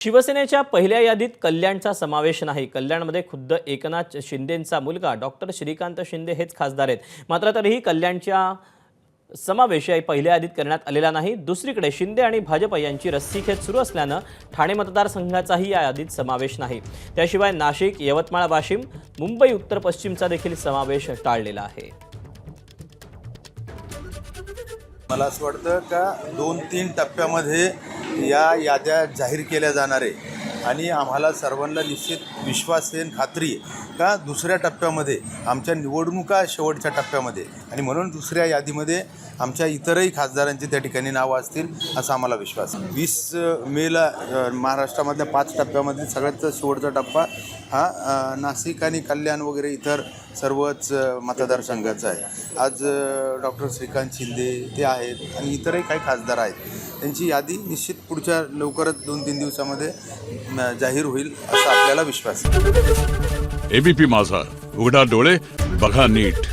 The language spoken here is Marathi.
शिवसेनेच्या पहिल्या यादीत कल्याणचा समावेश नाही। कल्याणमध्ये खुद्द एकनाथ शिंदेंचा मुलगा डॉक्टर श्रीकांत शिंदे हेच खासदार आहेत। मात्र तरीही कल्याणच्या समावेश या पहिल्या यादीत करण्यात आलेला नाही। दुसरीकडे शिंदे आणि भाजप यांची रस्सीखेच सुरू असल्याने ठाणे मतदारसंघाचाही या यादीत समावेश नाही। त्याशिवाय नाशिक, यवतमाळ, वाशिम, मुंबई उत्तर पश्चिमचा देखील समावेश टाळलेला आहे। मला असं वाटतं का 2-3 टप्प्यामध्ये या याद्या जाहीर केल्या जाणार आहे आणि आम्हाला सर्वांना निश्चित विश्वास आहे, खात्री आहे का दुसऱ्या टप्प्यामध्ये आमच्या निवडणुका शेवटच्या टप्प्यामध्ये आणि म्हणून दुसऱ्या यादीमध्ये आमच्या इतरही खासदारांची त्या ठिकाणी नावं असतील असा आम्हाला विश्वास आहे। 20 मेला महाराष्ट्रामधल्या 5 टप्प्यामध्ये सगळ्यात शेवटचा टप्पा हा नाशिक आणि कल्याण वगैरे इतर सर्वच मतदारसंघाचा आहे। आज डॉक्टर श्रीकांत शिंदे ते आहेत आणि इतरही काही खासदार आहेत। त्यांची यादी निश्चित पुढच्या लवकरच 2-3 दिवसामध्ये जाहीर होईल असा आपल्याला विश्वास आहे। एबीपी माझा, उघडा डोळे बघा नीट।